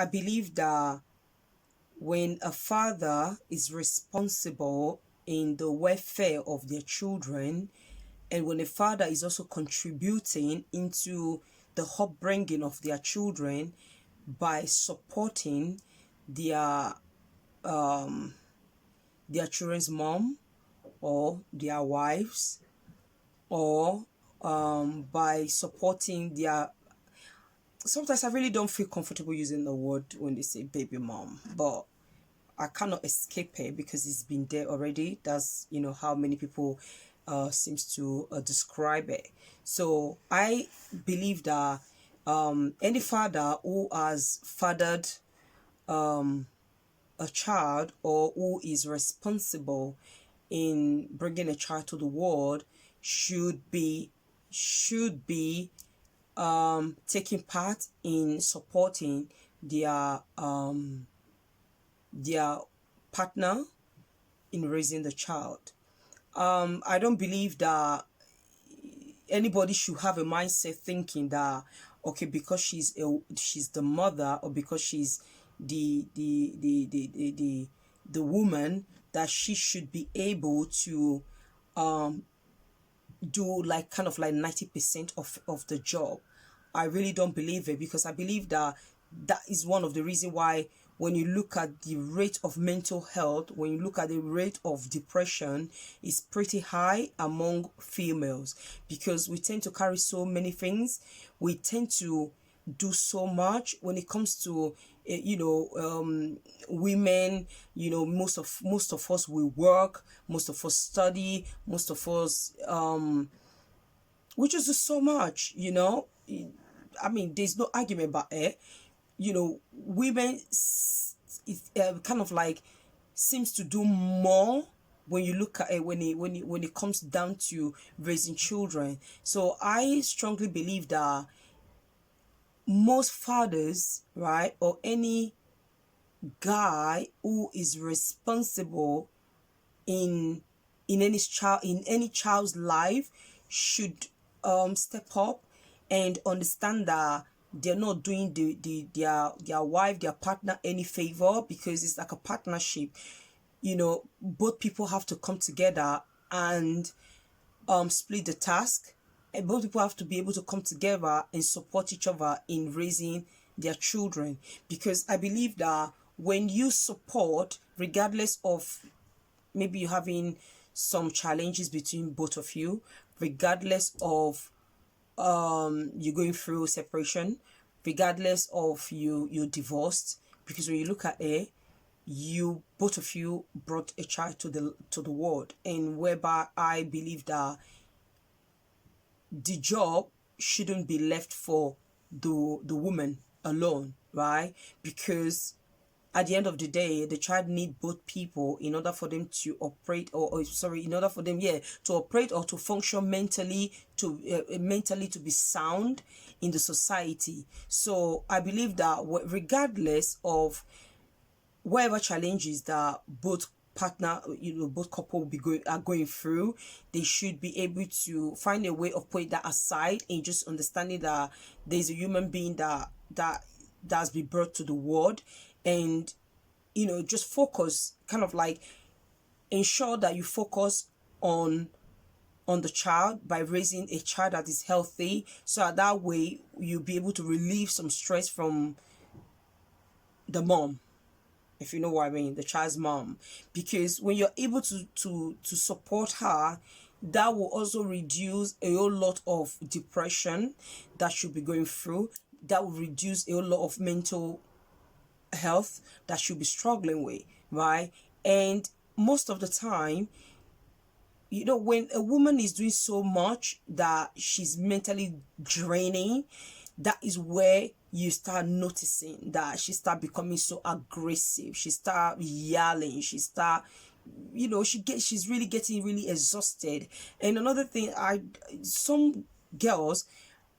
I believe that when a father is responsible in the welfare of their children, and when a father is also contributing into the upbringing of their children by supporting their their children's mom or their wives, or by supporting their, sometimes I really don't feel comfortable using the word when they say baby mom, but I cannot escape it because it's been there already. That's, how many people seems to describe it. So I believe that any father who has fathered a child, or who is responsible in bringing a child to the world, should be taking part in supporting their partner in raising the child. I don't believe that anybody should have a mindset thinking that, okay, because she's the mother, or because she's the woman, that she should be able to do like kind of like 90% of the job. I really don't believe it, because I believe that that is one of the reasons why, when you look at the rate of mental health, when you look at the rate of depression, is pretty high among females, because we tend to carry so many things. We tend to do so much when it comes to women. Most of us, we work, most of us study, most of us we just do so much. I mean, there's no argument about it. Women kind of like seems to do more when you look at it, when it comes down to raising children. So I strongly believe that most fathers, right, or any guy who is responsible in any child's life should step up and understand that they're not doing their wife, their partner, any favor, because it's like a partnership. Both people have to come together and split the task, and both people have to be able to come together and support each other in raising their children. Because I believe that when you support, regardless of maybe you're having some challenges between both of you, regardless of you're going through separation, regardless of you're divorced, because when you look at it, you both of you brought a child to the world, and whereby I believe that the job shouldn't be left for the woman alone, right? Because at the end of the day, the child need both people in order for them to operate, or sorry, in order for them, to operate or to function mentally, to be sound in the society. So I believe that regardless of whatever challenges that both couple will be going through, they should be able to find a way of putting that aside, and just understanding that there's a human being that's been brought to the world. And just focus, kind of like ensure that you focus on the child by raising a child that is healthy, so that way you'll be able to relieve some stress from the mom, if you know what I mean, the child's mom. Because when you're able to support her, that will also reduce a whole lot of depression that she'll be going through. That will reduce a whole lot of mental health that she'll be struggling with, right? And most of the time, when a woman is doing so much that she's mentally draining, that is where you start noticing that she start becoming so aggressive, she start yelling, she's really getting really exhausted. And another thing, some girls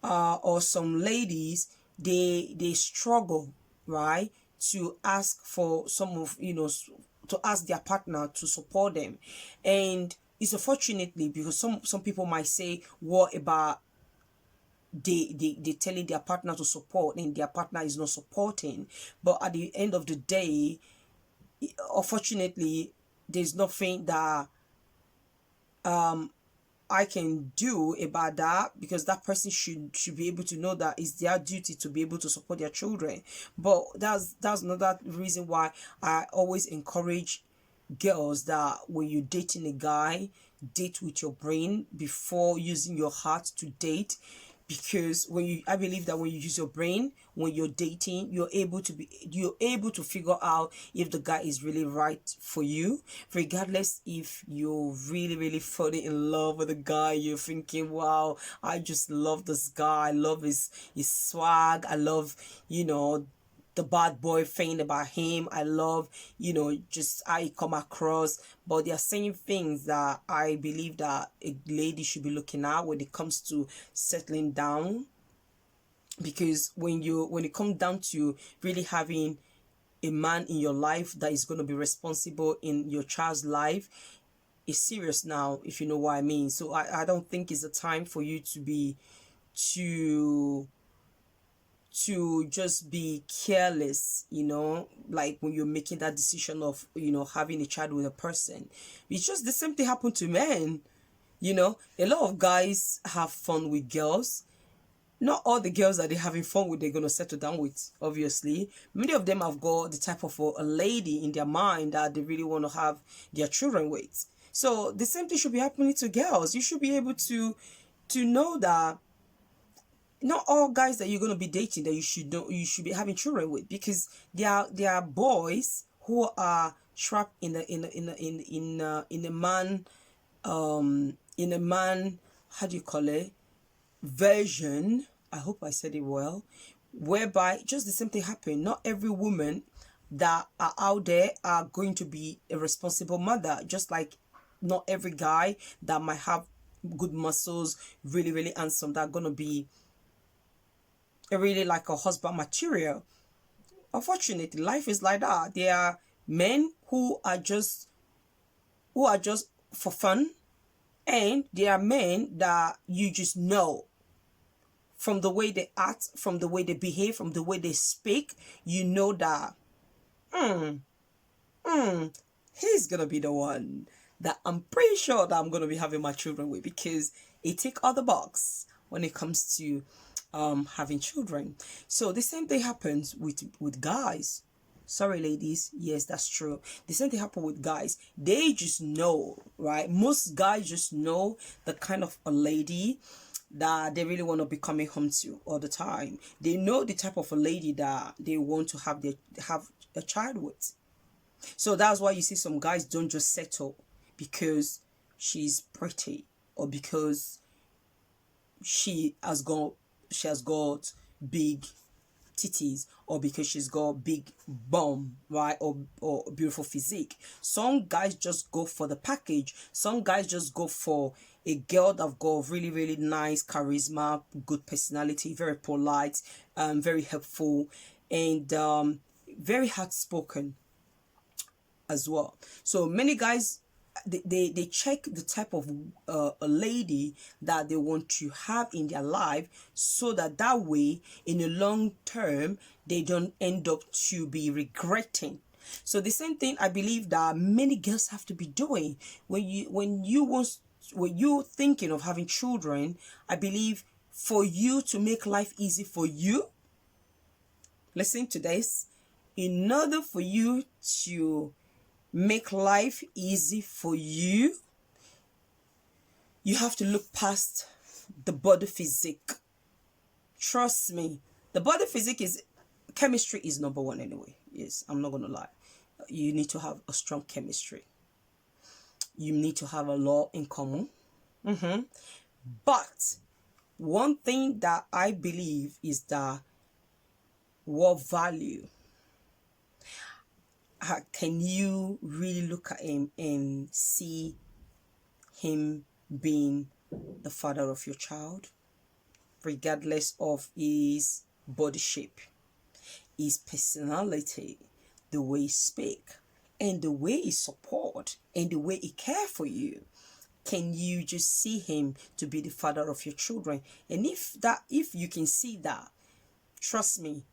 or some ladies, they struggle, right, to ask for to ask their partner to support them. And it's unfortunately, because some people might say, what about they telling their partner to support and their partner is not supporting. But at the end of the day, unfortunately, there's nothing that I can do about that, because that person should be able to know that it's their duty to be able to support their children. But that's another reason why I always encourage girls that when you're dating a guy, date with your brain before using your heart to date. Because I believe that when you use your brain when you're dating, you're able to figure out if the guy is really right for you, regardless if you're really falling in love with a guy. You're thinking, wow, I just love this guy, I love his swag, I love, the bad boy thing about him. I love, just how he come across. But there are saying things that I believe that a lady should be looking at when it comes to settling down. Because when it comes down to really having a man in your life that is going to be responsible in your child's life, it's serious now, if you know what I mean. So I don't think it's a time for you to just be careless, like when you're making that decision of, having a child with a person. It's just the same thing happened to men. A lot of guys have fun with girls. Not all the girls that they're having fun with, they're going to settle down with, obviously. Many of them have got the type of a lady in their mind that they really want to have their children with. So the same thing should be happening to girls. You should be able to know that not all guys that you're going to be dating that you should be having children with, because there are boys who are trapped in a man, in a man, how do you call it, version. I hope I said it well. Whereby just the same thing happen. Not every woman that are out there are going to be a responsible mother, just like not every guy that might have good muscles, really handsome, that are gonna be really like a husband material. Unfortunately, life is like that. There are men who are just for fun, and there are men that you just know from the way they act, from the way they behave, from the way they speak, that he's gonna be the one that I'm pretty sure that I'm gonna be having my children with, because it tick all the box when it comes to having children. So the same thing happens with guys. Sorry, ladies. Yes, that's true. The same thing happens with guys. They just know, right? Most guys just know the kind of a lady that they really want to be coming home to all the time. They know the type of a lady that they want to have a child with. So that's why you see some guys don't just settle because she's pretty, or because she has got big titties, or because she's got big bum, right, or beautiful physique. Some guys just go for the package. Some guys just go for a girl that got really nice charisma, good personality, very polite, very helpful, and very outspoken as well. So many guys, they check the type of a lady that they want to have in their life, so that way in the long term they don't end up to be regretting. So the same thing I believe that many girls have to be doing when you're thinking of having children. I believe for you to make life easy for you, listen to this, in order for you to make life easy for you, you have to look past the body physique. Trust me, the body physique chemistry is number one anyway. Yes, I'm not gonna lie. You need to have a strong chemistry. You need to have a lot in common. But one thing that I believe is that what value can you really look at him and see him being the father of your child, regardless of his body shape, his personality, the way he speak, and the way he support, and the way he care for you. can you just see him to be the father of your children? And if you can see that, trust me,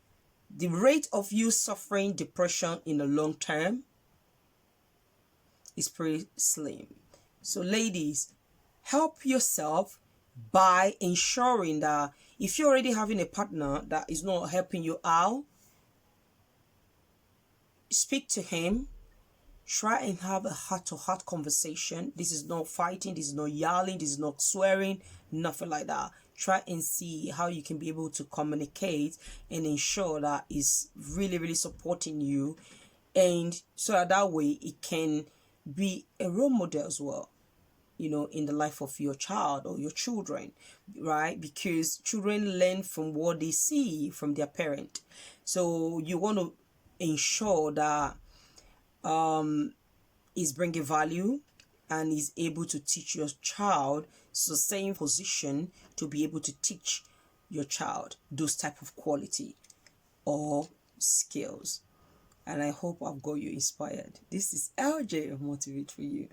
the rate of you suffering depression in the long term is pretty slim. So ladies, help yourself by ensuring that if you're already having a partner that is not helping you out, speak to him. Try and have a heart-to-heart conversation. This is not fighting, this is not yelling, this is not swearing, nothing like that. Try and see how you can be able to communicate and ensure that it's really, really supporting you, and so that way it can be a role model as well, you know, in the life of your child or your children, right? Because children learn from what they see from their parent. So you want to ensure that is bringing value and is able to teach your child, so same position to be able to teach your child those type of quality or skills. And I hope I've got you inspired. This is LJ of Motivate for You.